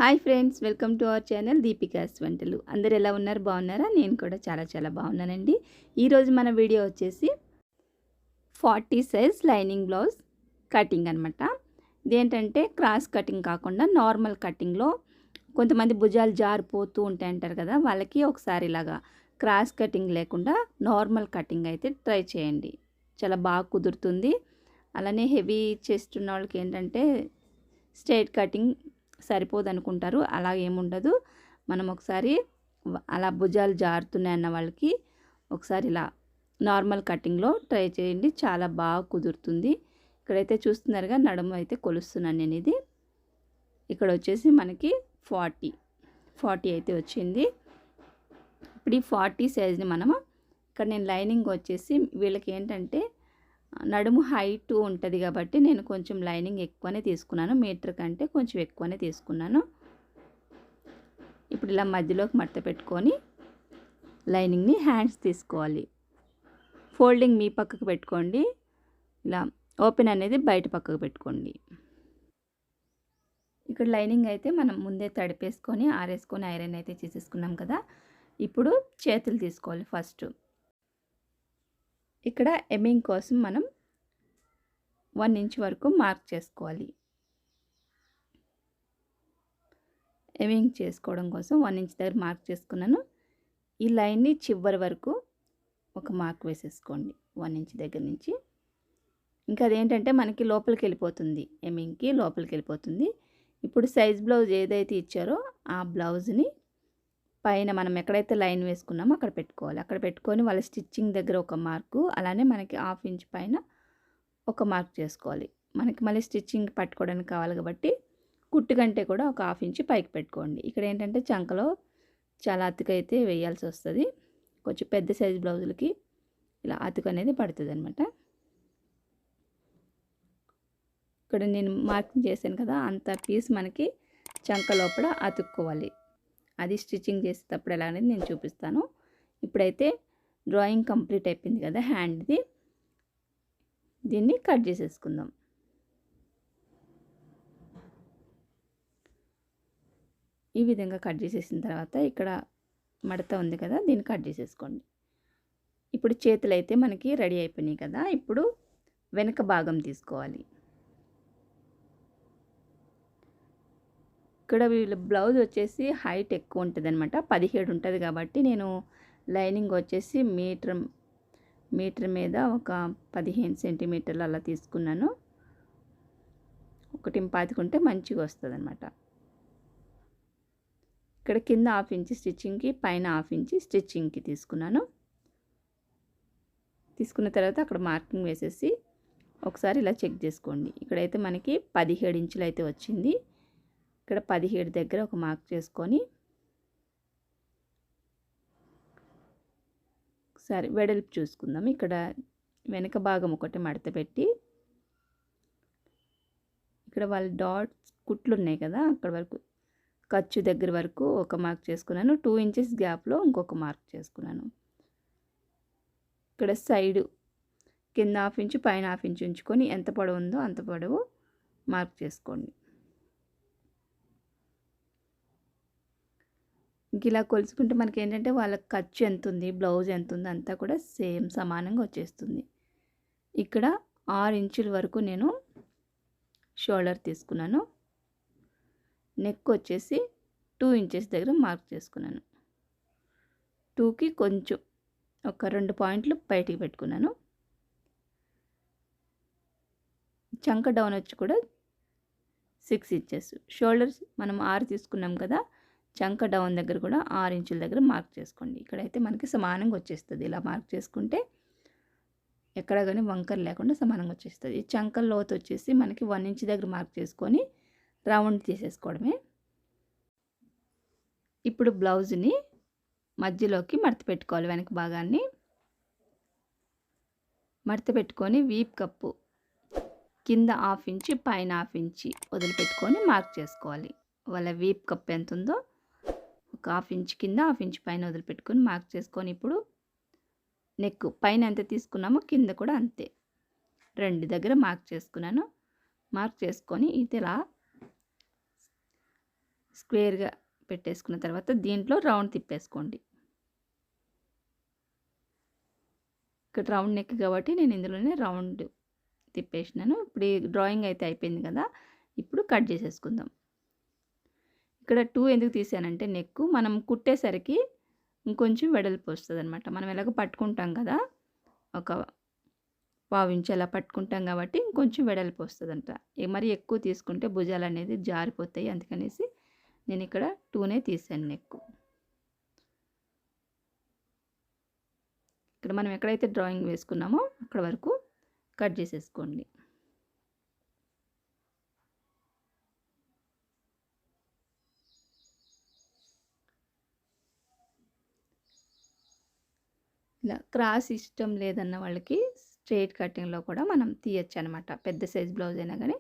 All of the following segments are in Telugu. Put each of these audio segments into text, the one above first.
Hi friends, welcome to our channel Deepika's వంటలు. అందరు ఎలా ఉన్నారు? బాగున్నారా? నేను కూడా చాలా బాగున్నానండి. ఈరోజు మన వీడియో వచ్చేసి 40 సైజ్ లైనింగ్ బ్లౌజ్ కటింగ్ అనమాట. ఇదేంటంటే క్రాస్ కటింగ్ కాకుండా నార్మల్ కటింగ్లో కొంతమంది భుజాలు జారిపోతూ ఉంటాయి అంటారు కదా, వాళ్ళకి ఒకసారి ఇలాగా క్రాస్ కటింగ్ లేకుండా నార్మల్ కటింగ్ అయితే ట్రై చేయండి. చాలా బాగా కుదురుతుంది. అలానే హెవీ చెస్ట్ ఉన్న వాళ్ళకి ఏంటంటే స్ట్రైట్ కటింగ్ సరిపోదు అనుకుంటారు. అలా ఏముండదు. మనం ఒకసారి అలా భుజాలు జారుతున్నాయి అన్న వాళ్ళకి ఒకసారి ఇలా నార్మల్ కటింగ్లో ట్రై చేయండి. చాలా బాగా కుదురుతుంది. ఇక్కడైతే చూస్తున్నారుగా, నడుము అయితే కొలుస్తున్నాను నేను. ఇది ఇక్కడ వచ్చేసి మనకి 40 అయితే వచ్చింది. ఇప్పుడు ఈ 40 సైజ్ని మనము ఇక్కడ నేను లైనింగ్ వచ్చేసి వీళ్ళకి ఏంటంటే నడుము హైట్ ఉంటుంది కాబట్టి నేను కొంచెం లైనింగ్ ఎక్కువనే తీసుకున్నాను. మీటర్ కంటే కొంచెం ఎక్కువనే తీసుకున్నాను. ఇప్పుడు ఇలా మధ్యలోకి మడత పెట్టుకొని లైనింగ్ని హ్యాండ్స్ తీసుకోవాలి. ఫోల్డింగ్ మీ పక్కకు పెట్టుకోండి. ఇలా ఓపెన్ అనేది బయట పక్కకు పెట్టుకోండి. ఇక్కడ లైనింగ్ అయితే మనం ముందే తడిపేసుకొని ఆరేసుకొని ఐరన్ అయితే చేసేసుకున్నాం కదా. ఇప్పుడు చేతులు తీసుకోవాలి. ఫస్ట్ ఇక్కడ ఎమ్మింగ్ కోసం మనం 1 ఇంచ్ వరకు మార్క్ చేసుకోవాలి. ఎమింగ్ చేసుకోవడం కోసం 1 ఇంచ్ దగ్గర మార్క్ చేసుకున్నాను. ఈ లైన్ని చివరి వరకు ఒక మార్క్ వేసేసుకోండి 1 ఇంచ్ దగ్గర నుంచి. ఇంకా అదేంటంటే మనకి లోపలికి వెళ్ళిపోతుంది, ఎమింగ్కి లోపలికి వెళ్ళిపోతుంది. ఇప్పుడు సైజ్ బ్లౌజ్ ఏదైతే ఇచ్చారో ఆ బ్లౌజ్ని పైన మనం ఎక్కడైతే లైన్ వేసుకున్నామో అక్కడ పెట్టుకోవాలి. అక్కడ పెట్టుకొని వాళ్ళ స్టిచ్చింగ్ దగ్గర ఒక మార్కు, అలానే మనకి 1/2 ఇంచ్ పైన ఒక మార్క్ చేసుకోవాలి. మనకి మళ్ళీ స్టిచ్చింగ్ పట్టుకోవడానికి కావాలి కాబట్టి కుట్టు కంటే కూడా ఒక 1/2 ఇంచ్ పైకి పెట్టుకోండి. ఇక్కడ ఏంటంటే చంకలో చాలా అతుకైతే వేయాల్సి వస్తుంది. కొంచెం పెద్ద సైజ్ బ్లౌజులకి ఇలా అతుకు అనేది పడుతుంది అనమాట. ఇక్కడ నేను మార్కింగ్ చేశాను కదా, అంత పీస్ మనకి చంక లోపల అతుక్కోవాలి. అది స్టిచ్చింగ్ చేసేటప్పుడు ఎలా అనేది నేను చూపిస్తాను. ఇప్పుడైతే డ్రాయింగ్ కంప్లీట్ అయిపోయింది కదా హ్యాండ్ది. దీన్ని కట్ చేసేసుకుందాం. ఈ విధంగా కట్ చేసేసిన తర్వాత ఇక్కడ మడత ఉంది కదా, దీన్ని కట్ చేసేసుకోండి. ఇప్పుడు చేతులు అయితే మనకి రెడీ అయిపోయినాయి కదా. ఇప్పుడు వెనక భాగం తీసుకోవాలి. ఇక్కడ వీళ్ళ బ్లౌజ్ వచ్చేసి హైట్ ఎక్కువ ఉంటుంది అనమాట, 17 ఉంటుంది కాబట్టి నేను లైనింగ్ వచ్చేసి మీటర్ మీద ఒక 15 సెంటీమీటర్లు అలా తీసుకున్నాను. 1.25 ఉంటే మంచిగా వస్తుంది అనమాట. ఇక్కడ కింద 1/2 ఇంచ్ స్టిచ్చింగ్కి, పైన 1/2 ఇంచ్ స్టిచ్చింగ్కి తీసుకున్నాను. తీసుకున్న తర్వాత అక్కడ మార్కింగ్ వేసేసి ఒకసారి ఇలా చెక్ చేసుకోండి. ఇక్కడైతే మనకి 17 ఇంచులు అయితే వచ్చింది. ఇక్కడ 17 దగ్గర ఒక మార్క్ చేసుకొని ఒకసారి వెడల్పు చూసుకుందాం. ఇక్కడ వెనక భాగం ఒకటి మడత పెట్టి ఇక్కడ వాళ్ళ డాట్స్ కుట్లు ఉన్నాయి కదా, అక్కడ వరకు ఖర్చు దగ్గర వరకు ఒక మార్క్ చేసుకున్నాను. 2 ఇంచెస్ గ్యాప్లో ఇంకొక మార్క్ చేసుకున్నాను. ఇక్కడ సైడు కింద 1/2 ఇంచు పైన 1/2 ఇంచు ఉంచుకొని ఎంత పొడవు ఉందో అంత పొడవు మార్క్ చేసుకోండి. ఇంక ఇలా కొలుసుకుంటే మనకి ఏంటంటే వాళ్ళ ఖర్చు ఎంత ఉంది, బ్లౌజ్ ఎంత ఉంది అంతా కూడా సేమ్ సమానంగా వచ్చేస్తుంది. ఇక్కడ 6 ఇంచుల వరకు నేను షోల్డర్ తీసుకున్నాను. నెక్ వచ్చేసి 2 ఇంచెస్ దగ్గర మార్క్ చేసుకున్నాను. 2కి కొంచెం ఒక 2 పాయింట్లు బయటికి పెట్టుకున్నాను. చంక డౌన్ వచ్చి కూడా 6 ఇంచెస్. షోల్డర్స్ మనం 6 తీసుకున్నాం కదా, చంక డౌన్ దగ్గర కూడా 6 ఇంచుల దగ్గర మార్క్ చేసుకోండి. ఇక్కడైతే మనకి సమానంగా వచ్చేస్తుంది. ఇలా మార్క్ చేసుకుంటే ఎక్కడ కానీ వంకర్ లేకుండా సమానంగా వచ్చేస్తుంది. ఈ చంక లోతు వచ్చేసి మనకి 1 ఇంచ్ దగ్గర మార్క్ చేసుకొని రౌండ్ తీసేసుకోవడమే. ఇప్పుడు బ్లౌజ్ని మధ్యలోకి మడత పెట్టుకోవాలి. వెనక భాగాన్ని మడత పెట్టుకొని వీప్ కప్పు కింద 1/2 ఇంచ్ పైన 1/2 ఇంచ్ వదిలిపెట్టుకొని మార్క్ చేసుకోవాలి. వాళ్ళ వీప్ కప్ ఎంత ఉందో ఒక 1/2 ఇంచ్ కింద 1/2 ఇంచ్ పైన వదిలిపెట్టుకొని మార్క్ చేసుకొని ఇప్పుడు నెక్ పైన ఎంత తీసుకున్నామో కింద కూడా అంతే 2 దగ్గర మార్క్ చేసుకున్నాను. మార్క్ చేసుకొని ఇది ఇలా స్క్వేర్గా పెట్టేసుకున్న తర్వాత దీంట్లో రౌండ్ తిప్పేసుకోండి. ఇక్కడ రౌండ్ నెక్ కాబట్టి నేను ఇందులోనే రౌండ్ తిప్పేసినాను. ఇప్పుడు ఈ డ్రాయింగ్ అయితే అయిపోయింది కదా, ఇప్పుడు కట్ చేసేసుకుందాం. ఇక్కడ 2 ఎందుకు తీసానంటే నెక్ మనం కుట్టేసరికి ఇంకొంచెం వెడల్పు వస్తుందన్నమాట. మనం ఎలాగో పట్టుకుంటాం కదా, ఒక పావించి అలా పట్టుకుంటాం కాబట్టి ఇంకొంచెం వెడల్పు వస్తుందంట. మరి ఎక్కువ తీసుకుంటే భుజాలు అనేది జారిపోతాయి. అందుకనేసి నేను ఇక్కడ 2నే తీసాను నెక్. ఇక్కడ మనం ఎక్కడైతే డ్రాయింగ్ వేసుకున్నామో అక్కడ వరకు కట్ చేసేసుకోండి. ఇలా క్రాస్ ఇష్టం లేదన్న వాళ్ళకి స్ట్రైట్ కటింగ్లో కూడా మనం తీయచ్చు అనమాట. పెద్ద సైజ్ బ్లౌజ్ అయినా కానీ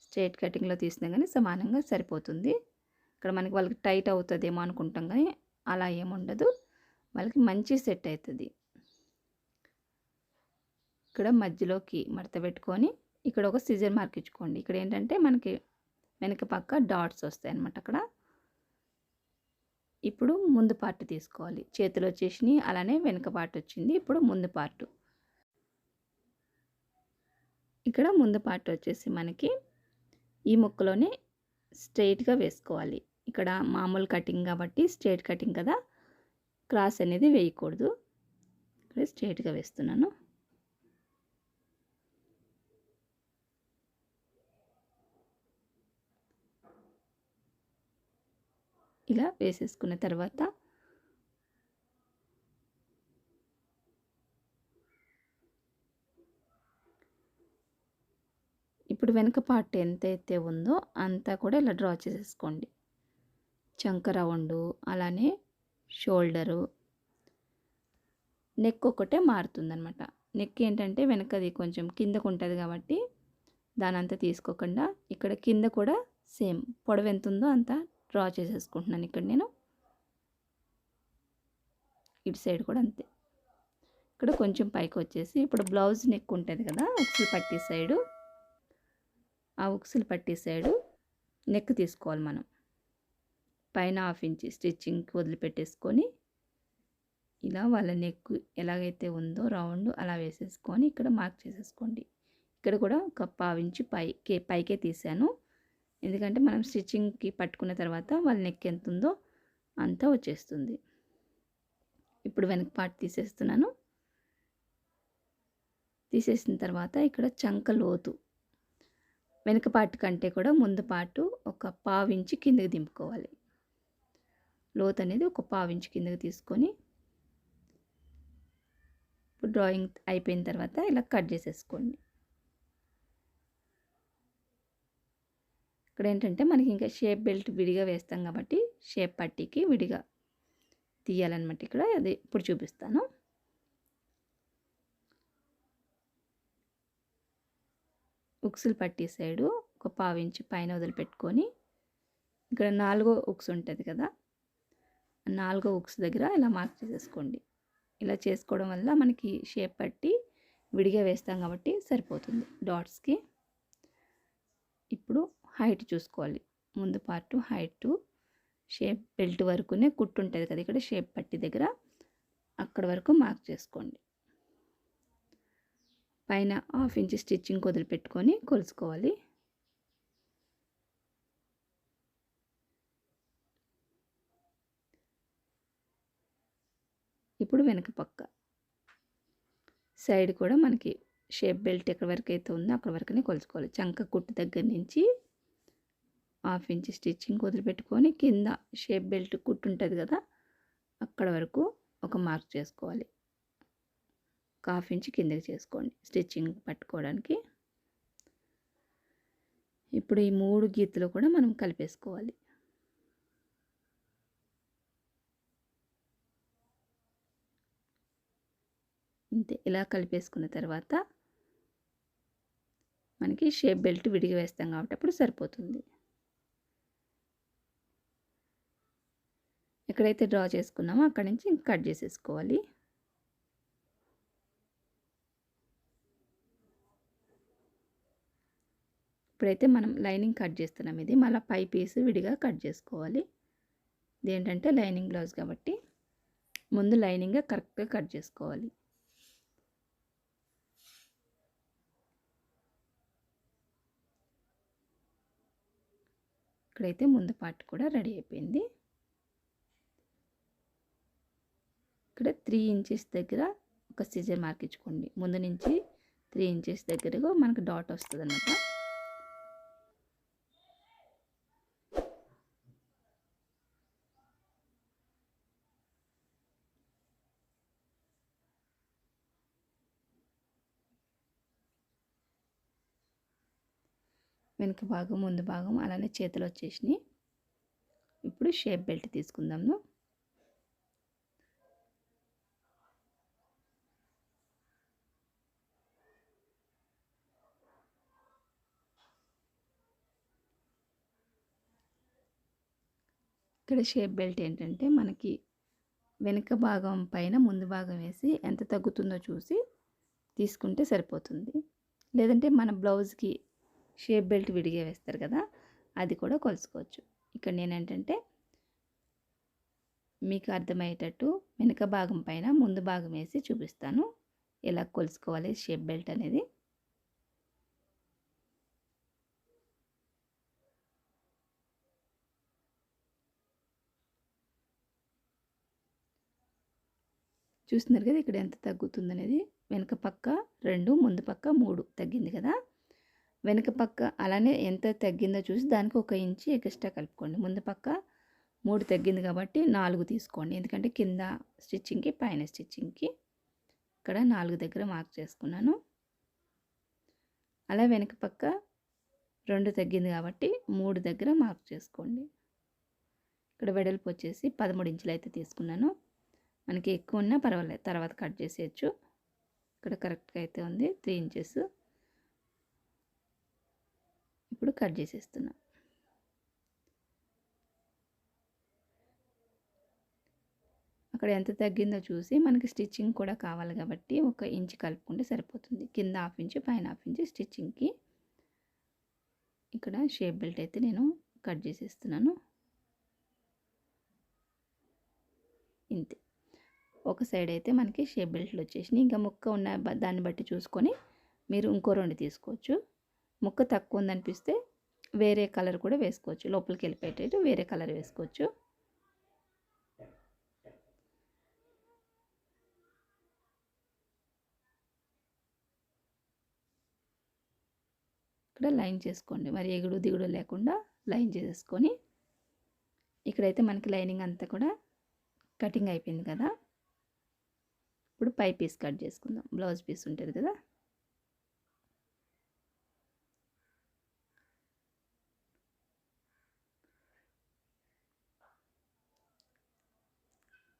స్ట్రైట్ కటింగ్లో తీసినా కానీ సమానంగా సరిపోతుంది. ఇక్కడ మనకి వాళ్ళకి టైట్ అవుతుందేమో అనుకుంటాం కానీ అలా ఏముండదు, వాళ్ళకి మంచి సెట్ అవుతుంది. ఇక్కడ మధ్యలోకి మడత పెట్టుకొని ఇక్కడ ఒక సిజర్ మార్క్ ఇచ్చుకోండి. ఇక్కడ ఏంటంటే మనకి వెనక పక్క డాట్స్ వస్తాయి అన్నమాట. అక్కడ ఇప్పుడు ముందు పార్ట్ తీసుకోవాలి. చేతులు వచ్చేసినాయి, అలానే వెనక పార్ట్ వచ్చింది. ఇప్పుడు ముందు పార్ట్. ఇక్కడ ముందు పార్ట్ వచ్చేసి మనకి ఈ ముక్కలోనే స్ట్రైట్గా వేసుకోవాలి. ఇక్కడ మామూలు కటింగ్ కాబట్టి స్ట్రైట్ కటింగ్ కదా, క్రాస్ అనేది వేయకూడదు. ఇక్కడ స్ట్రైట్గా వేస్తున్నాను. ఇలా వేసేసుకున్న తర్వాత ఇప్పుడు వెనక పార్ట్ ఎంతైతే ఉందో అంతా కూడా ఇలా డ్రా చేసేసుకోండి. చంక రౌండు, అలానే షోల్డరు, నెక్ ఒకటే మారుతుందన్నమాట. నెక్ ఏంటంటే వెనకది కొంచెం కిందకు ఉంటుంది కాబట్టి దానంతా తీసుకోకుండా ఇక్కడ కింద కూడా సేమ్ పొడవు ఎంత ఉందో అంతా డ్రా చేసేసుకుంటున్నాను. ఇక్కడ నేను ఇటు సైడ్ కూడా అంతే. ఇక్కడ కొంచెం పైకి వచ్చేసి ఇప్పుడు బ్లౌజ్ నెక్ ఉంటుంది కదా, ఉక్సులు పట్టి సైడు, ఆ ఉక్సులు పట్టి సైడు నెక్ తీసుకోవాలి మనం. పైన 1/2 ఇంచ్ స్టిచ్చింగ్కి వదిలిపెట్టేసుకొని ఇలా వాళ్ళ నెక్ ఎలాగైతే ఉందో రౌండ్ అలా వేసేసుకొని ఇక్కడ మార్క్ చేసేసుకోండి. ఇక్కడ కూడా ఒక 1/2 ఇంచ్ పైకే తీసాను. ఎందుకంటే మనం స్టిచ్చింగ్కి పట్టుకున్న తర్వాత వాళ్ళ నెక్ ఎంత ఉందో అంతా వచ్చేస్తుంది. ఇప్పుడు వెనక పార్ట్ తీసేస్తున్నాను. తీసేసిన తర్వాత ఇక్కడ చంక లోతు వెనక పార్ట్ కంటే కూడా ముందు పార్టు ఒక 1/2 ఇంచ్ కిందకి దింపుకోవాలి. లోతు అనేది ఒక 1/2 ఇంచ్ కిందకి తీసుకొని ఇప్పుడు డ్రాయింగ్ అయిపోయిన తర్వాత ఇలా కట్ చేసేసుకోండి. ఇక్కడ ఏంటంటే మనకి ఇంకా షేప్ బెల్ట్ విడిగా వేస్తాం కాబట్టి షేప్ పట్టీకి విడిగా తీయాలన్నమాట. ఇక్కడ అది ఇప్పుడు చూపిస్తాను. ఉక్సులు పట్టీ సైడు ఒక 1/2 ఇంచ్ పైన వదిలిపెట్టుకొని ఇక్కడ 4వ ఉక్స్ ఉంటుంది కదా, 4వ ఉక్స్ దగ్గర ఇలా మార్క్ చేసేసుకోండి. ఇలా చేసుకోవడం వల్ల మనకి షేప్ పట్టి విడిగా వేస్తాం కాబట్టి సరిపోతుంది డాట్స్కి. ఇప్పుడు హైట్ చూసుకోవాలి. ముందు పార్టు హైటు షేప్ బెల్ట్ వరకునే కుట్టు ఉంటుంది కదా, ఇక్కడ షేప్ పట్టి దగ్గర అక్కడ వరకు మార్క్ చేసుకోండి. పైన 1/2 ఇంచ్ స్టిచ్చింగ్ వదిలిపెట్టుకొని కొలుసుకోవాలి. ఇప్పుడు వెనక పక్క సైడ్ కూడా మనకి షేప్ బెల్ట్ ఎక్కడి వరకు అయితే ఉందో అక్కడ వరకునే కొలుచుకోవాలి. చంక కుట్టు దగ్గర నుంచి 1/2 ఇంచ్ స్టిచ్చింగ్ వదిలిపెట్టుకొని కింద షేప్ బెల్ట్ కుట్టు ఉంటుంది కదా అక్కడ వరకు ఒక మార్క్ చేసుకోవాలి. 1/2 ఇంచ్ కిందకి చేసుకోండి స్టిచ్చింగ్ పట్టుకోవడానికి. ఇప్పుడు ఈ 3 గీతలు కూడా మనం కలిపేసుకోవాలి. ఇంతే. ఇలా కలిపేసుకున్న తర్వాత మనకి షేప్ బెల్ట్ విడిగా వేస్తాం కాబట్టి అప్పుడు సరిపోతుంది. ఎక్కడైతే డ్రా చేసుకున్నామో అక్కడి నుంచి కట్ చేసేసుకోవాలి. ఇప్పుడైతే మనం లైనింగ్ కట్ చేస్తున్నాం. ఇది మళ్ళీ పై పీస్ విడిగా కట్ చేసుకోవాలి. ఇదేంటంటే లైనింగ్ బ్లౌజ్ కాబట్టి ముందు లైనింగ్ కరెక్ట్గా కట్ చేసుకోవాలి. ఇక్కడైతే ముందు పార్ట్ కూడా రెడీ అయిపోయింది. ఇక్కడ 3 ఇంచెస్ దగ్గర ఒక సిజర్ మార్క్ ఇచ్చుకోండి. ముందు నుంచి 3 ఇంచెస్ దగ్గరగా మనకు డాట్ వస్తుంది అన్నమాట. వెనుక భాగం ముందు భాగం అలానే చేతులు వచ్చేసినాయి. ఇప్పుడు షేప్ బెల్ట్ తీసుకుందాము. ఇక్కడ షేప్ బెల్ట్ ఏంటంటే మనకి వెనుక భాగం పైన ముందు భాగం వేసి ఎంత తగ్గుతుందో చూసి తీసుకుంటే సరిపోతుంది. లేదంటే మన బ్లౌజ్కి షేప్ బెల్ట్ విడిగా వేస్తారు కదా, అది కూడా కొలుసుకోవచ్చు. ఇక్కడ నేనేంటంటే మీకు అర్థమయ్యేటట్టు వెనుక భాగం పైన ముందు భాగం వేసి చూపిస్తాను ఎలా కొలుసుకోవాలి షేప్ బెల్ట్ అనేది. చూస్తున్నారు కదా ఇక్కడ ఎంత తగ్గుతుంది అనేది. వెనుక పక్క 2, ముందు పక్క 3 తగ్గింది కదా. వెనుక పక్క అలానే ఎంత తగ్గిందో చూసి దానికి 1 ఇంచు ఎక్స్ట్రా కలుపుకోండి. ముందు పక్క 3 తగ్గింది కాబట్టి 4 తీసుకోండి. ఎందుకంటే కింద స్టిచ్చింగ్కి పైన స్టిచ్చింగ్కి ఇక్కడ 4 దగ్గర మార్క్ చేసుకున్నాను. అలా వెనుక పక్క 2 తగ్గింది కాబట్టి 3 దగ్గర మార్క్ చేసుకోండి. ఇక్కడ వెడల్పు వచ్చేసి 13 ఇంచులు అయితే తీసుకున్నాను. మనకి ఎక్కువ ఉన్నా పర్వాలేదు, తర్వాత కట్ చేసేయచ్చు. ఇక్కడ కరెక్ట్గా అయితే ఉంది 3 ఇంచెస్. ఇప్పుడు కట్ చేసేస్తున్నా. అక్కడ ఎంత తగ్గిందో చూసి మనకి స్టిచ్చింగ్ కూడా కావాలి కాబట్టి 1 ఇంచు కలుపుకుంటే సరిపోతుంది. కింద 1/2 ఇంచు పైన 1/2 ఇంచు స్టిచ్చింగ్కి. ఇక్కడ షేప్ బెల్ట్ అయితే నేను కట్ చేసేస్తున్నాను. ఇంతే. ఒక సైడ్ అయితే మనకి షేప్ బెల్ట్లు వచ్చేసినాయి. ఇంకా ముక్క ఉన్న దాన్ని బట్టి చూసుకొని మీరు ఇంకో 2 తీసుకోవచ్చు. ముక్క తక్కువ ఉందనిపిస్తే వేరే కలర్ కూడా వేసుకోవచ్చు. లోపలికి వెళ్ళిపోయేటట్టు వేరే కలర్ వేసుకోవచ్చు. ఇక్కడ లైన్ చేసుకోండి. మరి ఎగుడు దిగుడు లేకుండా లైన్ చేసేసుకొని ఇక్కడైతే మనకి లైనింగ్ అంతా కూడా కటింగ్ అయిపోయింది కదా. ఇప్పుడు పై పీస్ కట్ చేసుకుందాం. బ్లౌజ్ పీస్ ఉంటుంది కదా,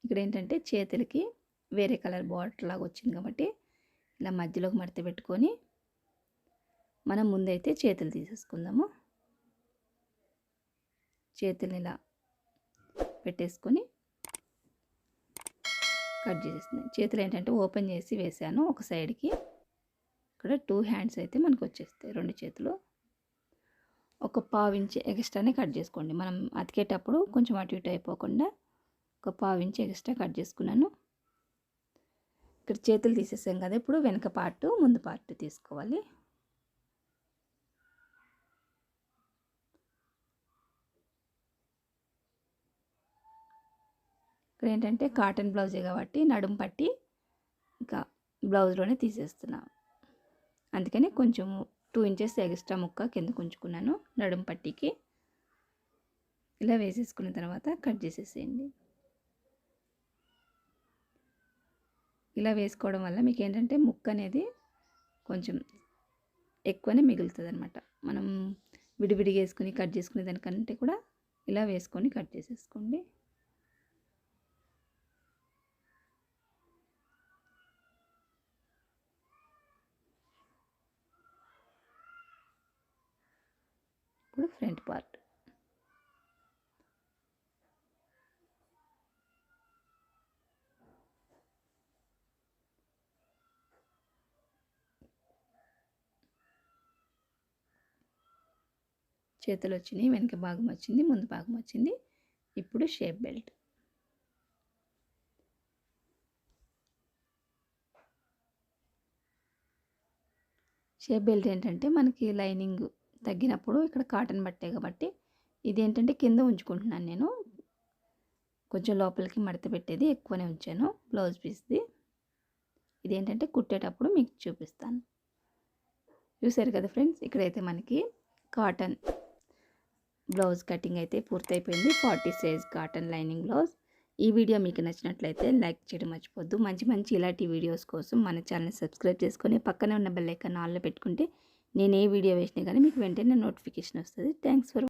ఇక్కడ ఏంటంటే చేతులకి వేరే కలర్ బార్డర్ లాగా వచ్చింది కాబట్టి ఇలా మధ్యలోకి మడత పెట్టుకొని మనం ముందైతే చేతులు తీసేసుకుందాము. చేతుల్ని ఇలా పెట్టేసుకొని కట్ చేసేస్తున్నాయి. చేతులు ఏంటంటే ఓపెన్ చేసి వేసాను ఒక సైడ్కి. ఇక్కడ 2 హ్యాండ్స్ అయితే మనకు వచ్చేస్తాయి. 2 చేతులు. ఒక 1/2 ఇంచు ఎక్స్ట్రానే కట్ చేసుకోండి. మనం అతికేటప్పుడు కొంచెం అటు ఇటు అయిపోకుండా ఒక 1/2 ఇంచు ఎక్స్ట్రా కట్ చేసుకున్నాను. ఇక్కడ చేతులు తీసేసాం కదా, ఇప్పుడు వెనక పార్ట్ ముందు పార్ట్ తీసుకోవాలి. ఇక్కడ ఏంటంటే కాటన్ బ్లౌజే కాబట్టి నడుము పట్టి ఇంకా బ్లౌజ్లోనే తీసేస్తున్నా. అందుకని కొంచెం 2 ఇంచెస్ ఎక్స్ట్రా ముక్క కింద ఉంచుకున్నాను నడుము పట్టికి. ఇలా వేసేసుకున్న తర్వాత కట్ చేసేసేయండి. ఇలా వేసుకోవడం వల్ల మీకు ఏంటంటే ముక్క అనేది కొంచెం ఎక్కువనే మిగులుతుంది అనమాట. మనం విడివిడిగా వేసుకుని కట్ చేసుకునే దానికంటే కూడా ఇలా వేసుకొని కట్ చేసేసుకోండి. ఇప్పుడు ఫ్రంట్ పార్ట్. చేతులు వచ్చినాయి, వెనక భాగం వచ్చింది, ముందు భాగం వచ్చింది. ఇప్పుడు షేప్ బెల్ట్. షేప్ బెల్ట్ ఏంటంటే మనకి లైనింగ్ తగ్గినప్పుడు ఇక్కడ కాటన్ బట్టే కాబట్టి ఇదేంటంటే కింద ఉంచుకుంటున్నాను నేను. కొంచెం లోపలికి మడత పెట్టేది ఎక్కువనే ఉంచాను బ్లౌజ్ పీస్ది. ఇదేంటంటే కుట్టేటప్పుడు మీకు చూపిస్తాను. చూసారు కదా ఫ్రెండ్స్, ఇక్కడైతే మనకి కాటన్ బ్లౌజ్ కటింగ్ అయితే పూర్తయిపోయింది. 40 సైజ్ కాటన్ లైనింగ్ బ్లౌజ్. ఈ వీడియో మీకు నచ్చినట్లయితే లైక్ చేయడం మర్చిపోద్దు. మంచి మంచి ఇలాంటి వీడియోస్ కోసం మన ఛానల్ సబ్స్క్రైబ్ చేసుకొని పక్కనే ఉన్న బెల్ ఐకాన్ ఆన్లో పెట్టుకుంటే నేను ఏ వీడియో వేసినా కానీ మీకు వెంటనే నోటిఫికేషన్ వస్తుంది. Thanks for